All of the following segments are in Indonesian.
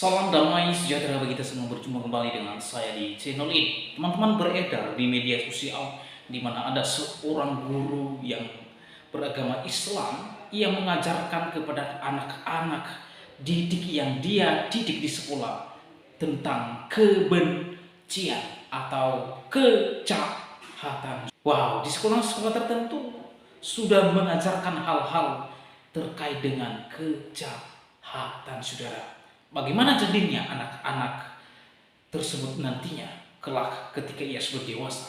Salam damai sejahtera bagi kita semua, berjumpa kembali dengan saya di channel ini. Teman-teman, beredar di media sosial di mana ada seorang guru yang beragama Islam yang mengajarkan kepada anak-anak didik yang dia didik di sekolah tentang kebencian atau kejahatan. Wow, di sekolah-sekolah tertentu sudah mengajarkan hal-hal terkait dengan kejahatan, saudara. Bagaimana jadinya anak-anak tersebut nantinya kelak ketika ia sudah dewasa?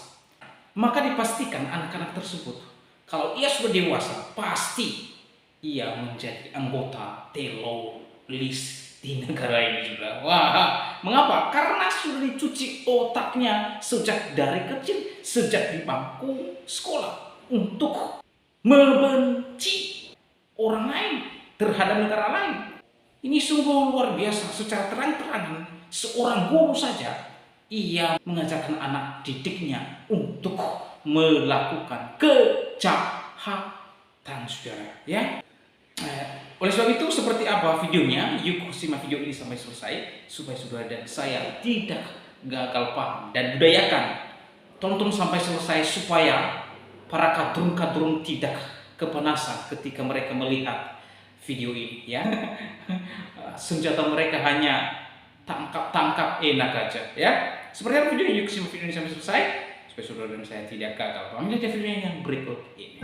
Maka dipastikan anak-anak tersebut kalau ia sudah dewasa pasti ia menjadi anggota teroris di negara ini juga. Wah, mengapa? Karena sudah dicuci otaknya sejak dari kecil, sejak di bangku sekolah untuk membenci orang lain terhadap negara lain. Ini sungguh luar biasa. Secara terang-terangan seorang guru saja ia mengajarkan anak didiknya untuk melakukan kejahatan, saudara. Ya. Oleh sebab itu, seperti apa videonya? Yuk simak video ini sampai selesai supaya saudara dan saya tidak gagal paham, dan budayakan tonton sampai selesai supaya para kadrun-kadrun tidak kepanasan ketika mereka melihat video ini, ya. Senjata mereka hanya tangkap enak aja, ya. Seperti apa videonya? Yuk simak video ini sampai selesai supaya saudara dan saya tidak gagal paham. Lihat videonya yang berikut ini.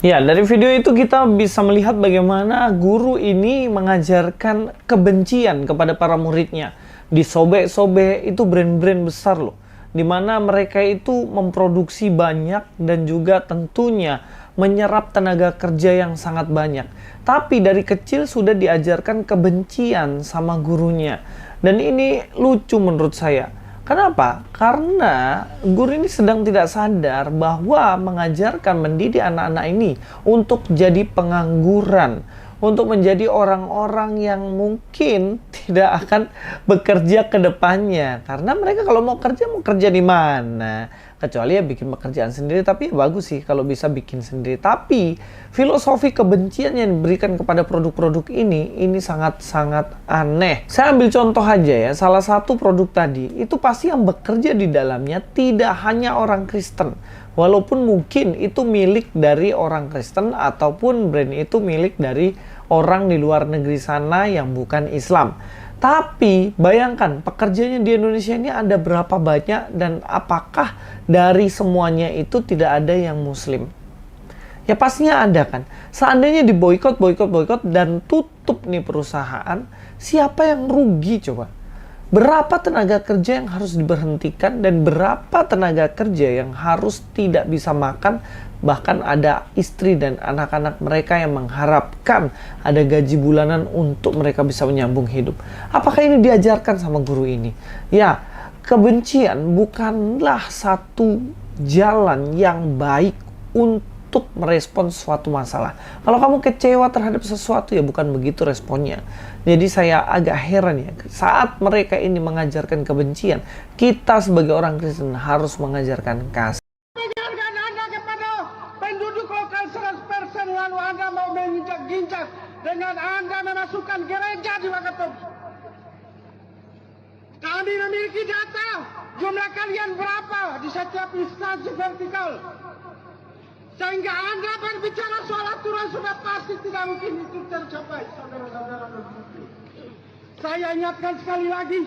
Ya, dari video itu kita bisa melihat bagaimana guru ini mengajarkan kebencian kepada para muridnya. Disobek-sobek, itu brand-brand besar loh. Dimana mereka itu memproduksi banyak dan juga tentunya menyerap tenaga kerja yang sangat banyak. Tapi dari kecil sudah diajarkan kebencian sama gurunya. Dan ini lucu menurut saya. Kenapa? Karena guru ini sedang tidak sadar bahwa mengajarkan, mendidik anak-anak ini untuk jadi pengangguran, untuk menjadi orang-orang yang mungkin tidak akan bekerja ke depannya. Karena mereka kalau mau kerja di mana? Kecuali ya bikin pekerjaan sendiri, tapi bagus sih kalau bisa bikin sendiri. Tapi filosofi kebencian yang diberikan kepada produk-produk ini sangat-sangat aneh. Saya ambil contoh aja ya, salah satu produk tadi, itu pasti yang bekerja di dalamnya tidak hanya orang Kristen. Walaupun mungkin itu milik dari orang Kristen ataupun brand itu milik dari orang di luar negeri sana yang bukan Islam. Tapi bayangkan pekerjanya di Indonesia ini ada berapa banyak, dan apakah dari semuanya itu tidak ada yang Muslim? Ya pastinya ada kan. Seandainya diboikot dan tutup nih perusahaan, siapa yang rugi coba? Berapa tenaga kerja yang harus diberhentikan dan berapa tenaga kerja yang harus tidak bisa makan? Bahkan ada istri dan anak-anak mereka yang mengharapkan ada gaji bulanan untuk mereka bisa menyambung hidup. Apakah ini diajarkan sama guru ini? Ya, kebencian bukanlah satu jalan yang baik untuk merespons suatu masalah. Kalau kamu kecewa terhadap sesuatu, ya bukan begitu responnya. Jadi saya agak heran ya, saat mereka ini mengajarkan kebencian, kita sebagai orang Kristen harus mengajarkan kasih. Penduduk lokal 100%, lalu Anda mau menginjak-injak dengan Anda memasukkan gereja di Wakatobi. Kami memiliki data jumlah kalian berapa di setiap instansi vertikal, sehingga Anda berbicara soal aturan sudah pasti tidak mungkin itu tercapai, saudara-saudara. Saya ingatkan sekali lagi.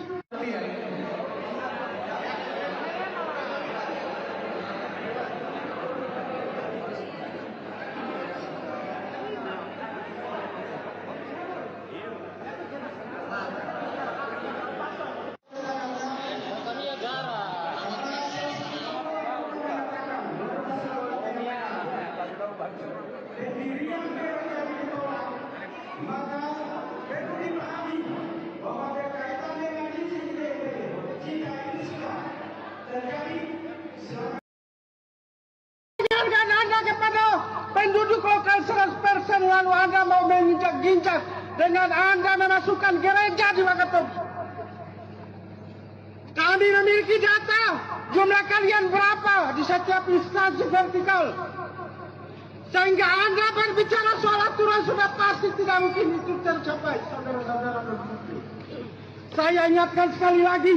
Maka perlu dipahami bahwa berkaitan dengan isi dengan Anda memasukkan gereja di Wakatobi. Kami memiliki data jumlah kalian berapa di setiap instansi vertikal. Sehingga Anda berbicara soal aturan sudah pasti tidak mungkin itu tercapai, saudara-saudara dan putri. Saya ingatkan sekali lagi.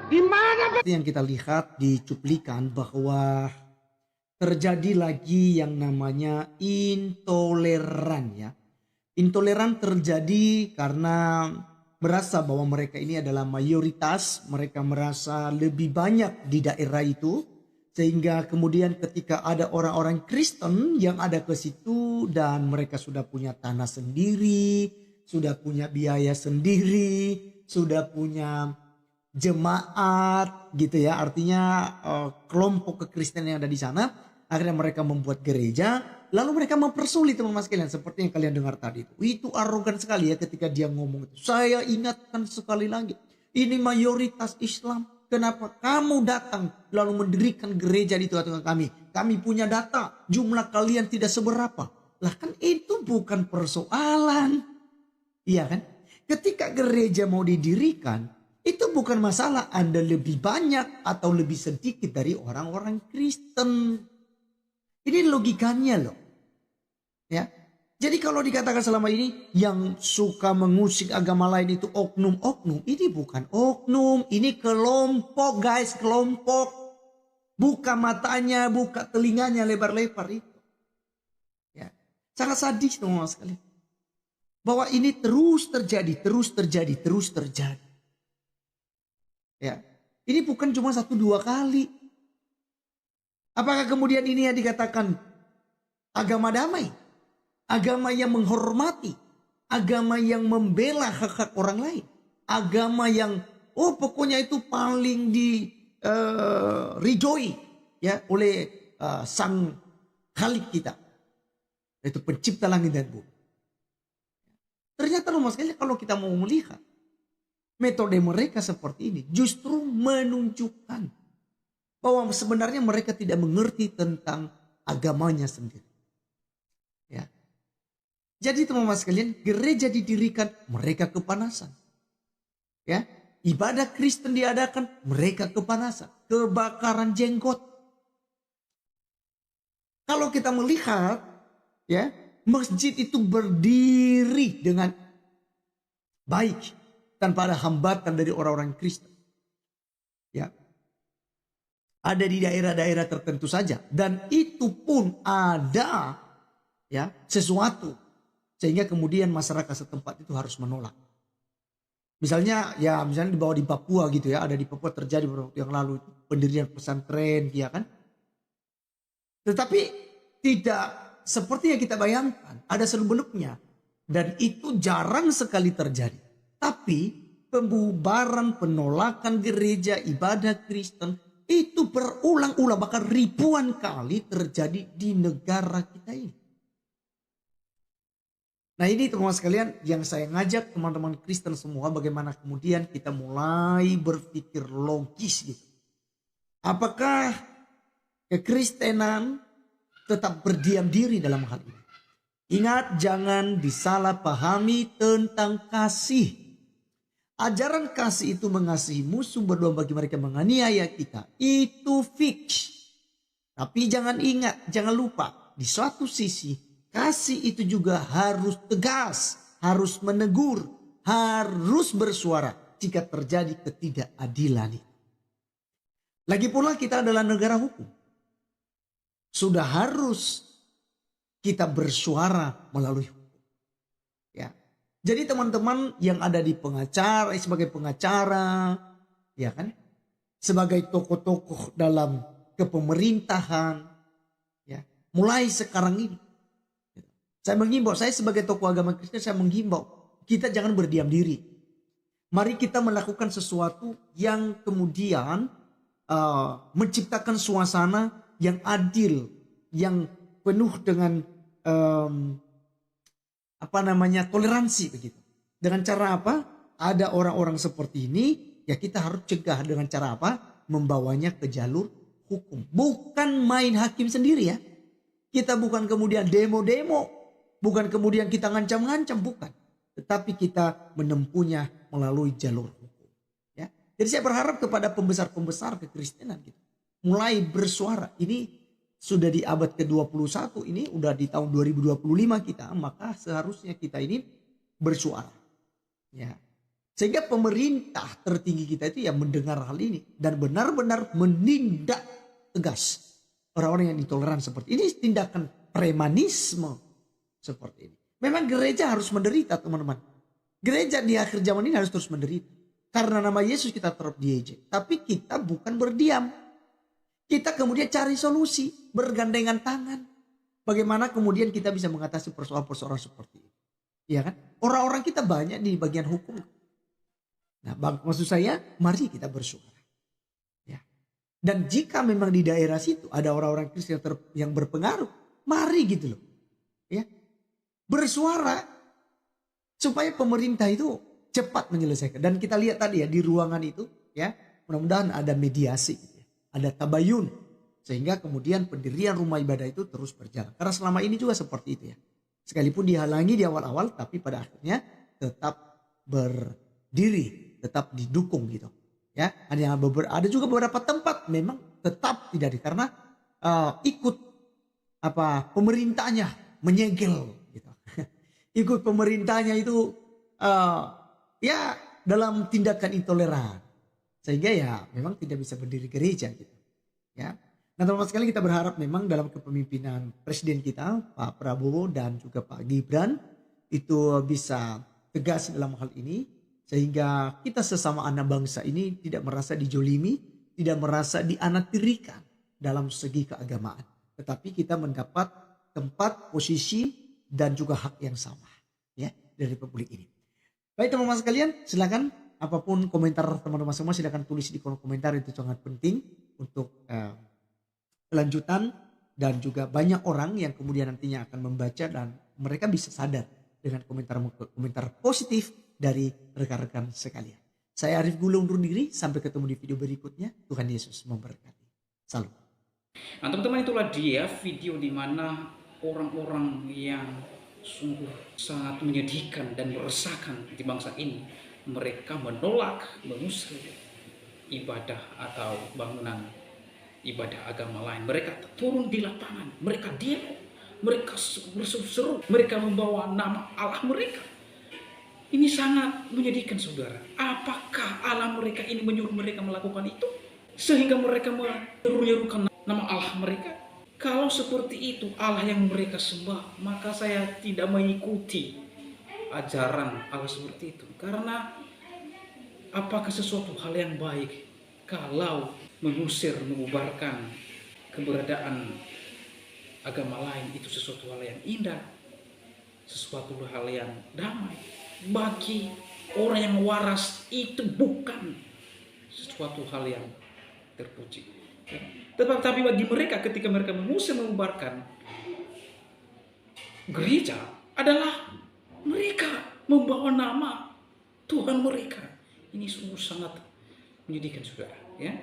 Di mana Yang kita lihat di cuplikan bahwa terjadi lagi yang namanya intoleran ya. Intoleran terjadi karena merasa bahwa mereka ini adalah mayoritas, mereka merasa lebih banyak di daerah itu, sehingga kemudian ketika ada orang-orang Kristen yang ada ke situ dan mereka sudah punya tanah sendiri, sudah punya biaya sendiri, sudah punya jemaat gitu ya, artinya kelompok kekristenan yang ada di sana, akhirnya mereka membuat gereja, lalu mereka mempersulit teman-teman sekalian seperti yang kalian dengar tadi itu. Itu arogan sekali ya ketika dia ngomong itu. Saya ingatkan sekali lagi, ini mayoritas Islam. Kenapa kamu datang lalu mendirikan gereja di tengah-tengah kami? Kami punya data, jumlah kalian tidak seberapa. Lah kan itu bukan persoalan. Iya kan? Ketika gereja mau didirikan, itu bukan masalah Anda lebih banyak atau lebih sedikit dari orang-orang Kristen. Ini logikanya loh. Ya. Jadi kalau dikatakan selama ini yang suka mengusik agama lain itu oknum-oknum. Ini bukan oknum. Ini kelompok guys. Kelompok. Buka matanya, buka telinganya lebar-lebar itu. Ya. Sangat sadis teman-teman sekalian. Bahwa ini terus terjadi, terus terjadi, terus terjadi. Ya. Ini bukan cuma 1-2 kali. Apakah kemudian ini yang dikatakan agama damai? Agama yang menghormati, agama yang membela hak-hak orang lain, agama yang pokoknya itu paling diridhoi ya oleh sang Khalik kita, yaitu pencipta langit dan bumi. Ternyata loh sekali kalau kita mau melihat metode mereka seperti ini justru menunjukkan bahwa sebenarnya mereka tidak mengerti tentang agamanya sendiri. Ya. Jadi teman-teman sekalian, gereja didirikan, mereka kepanasan. Ya, ibadah Kristen diadakan, mereka kepanasan, kebakaran jenggot. Kalau kita melihat, ya, masjid itu berdiri dengan baik tanpa ada hambatan dari orang-orang Kristen. Ya. Ada di daerah-daerah tertentu saja, dan itu pun ada ya sesuatu sehingga kemudian masyarakat setempat itu harus menolak. Misalnya di Papua gitu ya, ada di Papua terjadi beberapa waktu yang lalu pendirian pesantren ya kan. Tetapi tidak seperti yang kita bayangkan, ada seluk-beluknya dan itu jarang sekali terjadi. Tapi pembubaran, penolakan gereja, ibadah Kristen itu berulang-ulang bahkan ribuan kali terjadi di negara kita ini. Nah ini teman-teman sekalian yang saya ngajak teman-teman Kristen semua bagaimana kemudian kita mulai berpikir logis gitu. Apakah kekristenan tetap berdiam diri dalam hal ini? Ingat jangan disalahpahami tentang kasih. Ajaran kasih itu mengasihi musuh berdoa bagi mereka yang menganiaya kita. Itu fix. Tapi jangan lupa di suatu sisi kasih itu juga harus tegas, harus menegur, harus bersuara jika terjadi ketidakadilan. Lagi pula kita adalah negara hukum. Sudah harus kita bersuara melalui hukum. Ya. Jadi teman-teman yang ada di sebagai pengacara, ya kan? Sebagai tokoh-tokoh dalam kepemerintahan, ya, mulai sekarang ini. Saya menghimbau, saya sebagai tokoh agama Kristen, saya menghimbau kita jangan berdiam diri. Mari kita melakukan sesuatu yang kemudian menciptakan suasana yang adil, yang penuh dengan toleransi begitu. Dengan cara apa? Ada orang-orang seperti ini, ya kita harus cegah dengan cara apa? Membawanya ke jalur hukum. Bukan main hakim sendiri ya. Kita bukan kemudian demo-demo, bukan kemudian kita ngancam-ngancam, bukan. Tetapi kita menempuhnya melalui jalur hukum. Ya. Jadi saya berharap kepada pembesar-pembesar kekristenan gitu, mulai bersuara. Ini sudah di abad ke-21, ini udah di tahun 2025 kita, maka seharusnya kita ini bersuara. Ya. Sehingga pemerintah tertinggi kita itu ya mendengar hal ini dan benar-benar menindak tegas orang-orang yang intoleran seperti ini. Tindakan premanisme seperti ini. Memang gereja harus menderita, teman-teman. Gereja di akhir zaman ini harus terus menderita. Karena nama Yesus kita tetap diejek. Tapi kita bukan berdiam. Kita kemudian cari solusi, bergandengan tangan. Bagaimana kemudian kita bisa mengatasi persoalan-persoalan seperti ini. Iya kan? Orang-orang kita banyak di bagian hukum. Nah, maksud saya, mari kita bersuara. Ya. Dan jika memang di daerah situ ada orang-orang Kristen yang berpengaruh, mari gitu loh. Ya. Bersuara supaya pemerintah itu cepat menyelesaikan. Dan kita lihat tadi ya di ruangan itu, ya, mudah-mudahan ada mediasi gitu ya. Ada tabayun sehingga kemudian pendirian rumah ibadah itu terus berjalan. Karena selama ini juga seperti itu ya. Sekalipun dihalangi di awal-awal, tapi pada akhirnya tetap berdiri, tetap didukung gitu. Ya, ada juga beberapa tempat memang tetap tidak karena ikut pemerintahnya menyegel gitu. Ikut pemerintahnya itu ya dalam tindakan intoleran. Sehingga ya memang tidak bisa berdiri gereja gitu. Ya. Nah, teman-teman sekalian, kita berharap memang dalam kepemimpinan presiden kita Pak Prabowo dan juga Pak Gibran itu bisa tegas dalam hal ini sehingga kita sesama anak bangsa ini tidak merasa dijolimi, tidak merasa dianaktirikan dalam segi keagamaan, tetapi kita mendapat tempat, posisi dan juga hak yang sama ya dari republik ini. Baik teman-teman sekalian, silakan apapun komentar teman-teman semua silakan tulis di kolom komentar, itu sangat penting untuk kelanjutan dan juga banyak orang yang kemudian nantinya akan membaca dan mereka bisa sadar dengan komentar positif dari rekan-rekan sekalian. Saya Arif Gulung undur diri, sampai ketemu di video berikutnya. Tuhan Yesus memberkati. Salam. Nah, teman-teman, itulah dia video di mana orang-orang yang sungguh sangat menyedihkan dan meresahkan di bangsa ini, mereka menolak, mengusir ibadah atau bangunan ibadah agama lain. Mereka turun di lapangan, mereka demo, mereka berseru-seru, mereka membawa nama Allah mereka. Ini sangat menyedihkan, saudara. Apakah Allah mereka ini menyuruh mereka melakukan itu sehingga mereka menyeru-nyerukan nama Allah mereka? Kalau seperti itu Allah yang mereka sembah, maka saya tidak mengikuti ajaran Allah seperti itu. Karena apakah sesuatu hal yang baik kalau mengusir, mengubarkan keberadaan agama lain? Itu sesuatu hal yang indah, sesuatu hal yang damai. Bagi orang yang waras itu bukan sesuatu hal yang terpuji. Tetapi bagi mereka ketika mereka mengusir, mengubarkan gereja adalah mereka membawa nama Tuhan mereka. Ini sungguh sangat menyedihkan, saudara. Ya.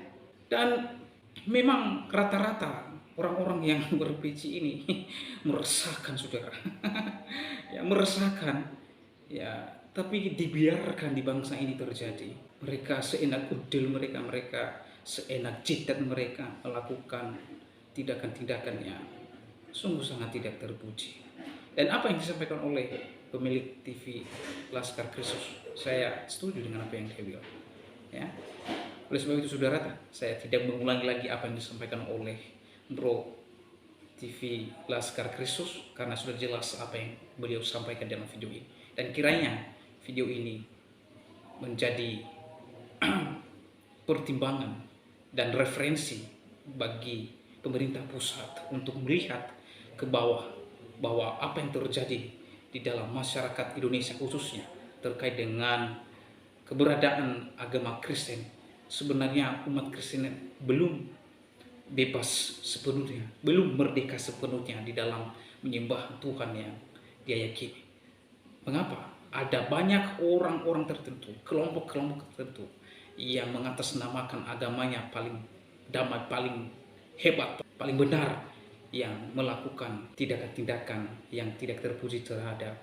Dan memang rata-rata orang-orang yang berpeci ini meresahkan, saudara. Ya, meresahkan. Ya, tapi dibiarkan di bangsa ini terjadi. Mereka seenak udil mereka seenak jidat mereka melakukan tindakan-tindakan yang sungguh sangat tidak terpuji. Dan apa yang disampaikan oleh pemilik TV Laskar Kristus, saya setuju dengan apa yang dia bilang. Ya. Oleh sebab itu, saudara, saya tidak mengulangi lagi apa yang disampaikan oleh Bro TV Laskar Kristus karena sudah jelas apa yang beliau sampaikan dalam video ini. Dan kiranya video ini menjadi pertimbangan dan referensi bagi pemerintah pusat untuk melihat ke bawah bahwa apa yang terjadi di dalam masyarakat Indonesia khususnya terkait dengan keberadaan agama Kristen. Sebenarnya umat Kristen belum bebas sepenuhnya, belum merdeka sepenuhnya di dalam menyembah Tuhan yang dia yakini. Mengapa? Ada banyak orang-orang tertentu, kelompok-kelompok tertentu yang mengatasnamakan agamanya paling damai, paling hebat, paling benar, yang melakukan tindakan-tindakan yang tidak terpuji terhadap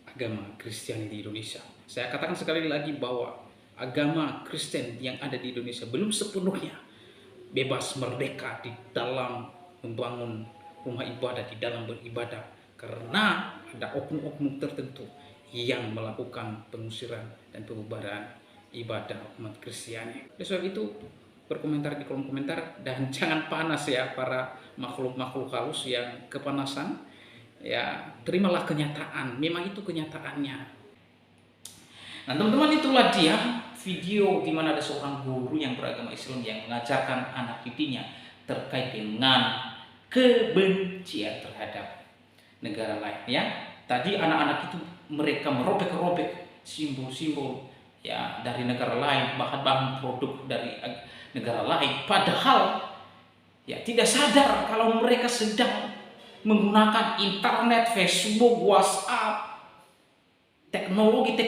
agama Kristiani di Indonesia. Saya katakan sekali lagi bahwa agama Kristen yang ada di Indonesia belum sepenuhnya bebas merdeka di dalam membangun rumah ibadah, di dalam beribadah, karena ada oknum-oknum tertentu yang melakukan pengusiran dan pembubaran ibadah umat Kristiani. Oleh sebab itu, berkomentar di kolom komentar dan jangan panas ya para makhluk-makhluk halus yang kepanasan. Ya, terimalah kenyataan, memang itu kenyataannya. Nah, teman-teman, itulah dia video di mana ada seorang guru yang beragama Islam yang mengajarkan anak didiknya terkait dengan kebencian terhadap negara lain ya. Tadi anak-anak itu mereka merobek-robek simbol-simbol ya dari negara lain, bahan-bahan produk dari negara lain, padahal ya tidak sadar kalau mereka sedang menggunakan internet, Facebook, WhatsApp, teknologi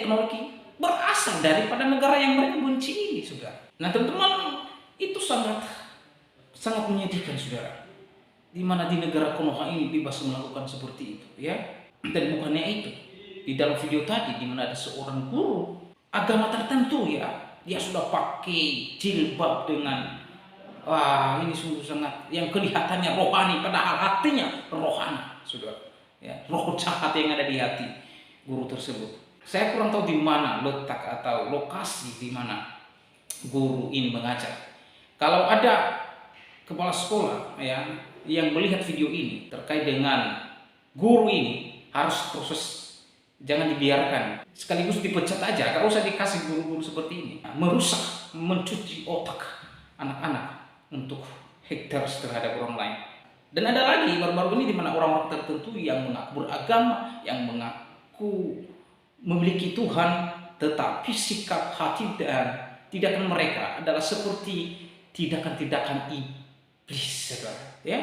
berasal daripada negara yang mereka benci ini, saudara. Nah, teman-teman, itu sangat menyedihkan, saudara. Di mana di negara Konoha ini bebas melakukan seperti itu, ya. Dan bukannya itu, di dalam video tadi di mana ada seorang guru agama tertentu ya, dia sudah pakai jilbab dengan ini sungguh sangat yang kelihatannya rohani, padahal hatinya rohani, saudara. Ya, roh jahat yang ada di hati guru tersebut. Saya kurang tahu di mana letak atau lokasi di mana guru ini mengajar. Kalau ada kepala sekolah ya yang melihat video ini terkait dengan guru ini, harus proses, jangan dibiarkan, sekaligus dipecat aja, gak usah dikasih guru-guru seperti ini. Merusak, mencuci otak anak-anak untuk haters terhadap orang lain. Dan ada lagi baru-baru ini di mana orang-orang tertentu yang mengaku beragama, yang mengaku memiliki Tuhan, tetapi sikap hati dan tindakan mereka adalah seperti tindakan-tindakan iblis, saudara. Ya,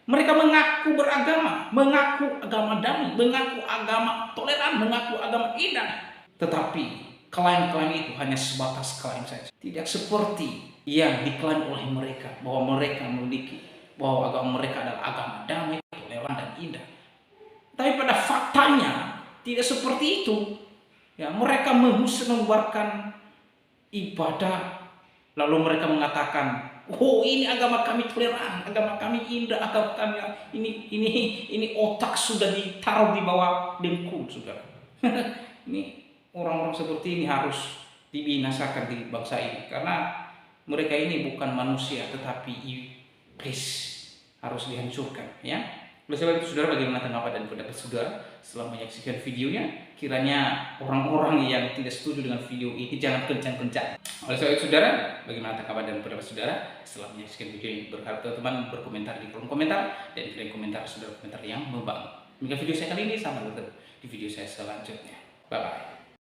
mereka mengaku beragama, mengaku agama damai, mengaku agama toleran, mengaku agama indah, tetapi klaim-klaim itu hanya sebatas klaim saja, tidak seperti yang diklaim oleh mereka bahwa mereka memiliki, bahwa agama mereka adalah agama damai, toleran dan indah. Tapi pada faktanya tidak seperti itu. Ya, mereka membuarkan ibadah, lalu mereka mengatakan, "Oh, ini agama kami toleran, agama kami indah, agama kami ini otak sudah ditaruh di bawah dengkul, saudara." Ini orang-orang seperti ini harus dibinasakan di bangsa ini, karena mereka ini bukan manusia tetapi iblis, harus dihancurkan ya. Oleh sebab itu, saudara, bagaimana tanggapan dan pendapat saudara setelah menyaksikan videonya? Kiranya orang-orang yang tidak setuju dengan video ini jangan kencang-kencang. Oleh sebab itu, saudara, bagaimana tanggapan dan pendapat saudara setelah menyaksikan video ini? Berharap teman-teman berkomentar di kolom komentar dan kirim komentar saudara, komentar yang membangun. Demikian video saya kali ini, sampai bertemu di video saya selanjutnya. Bye-bye.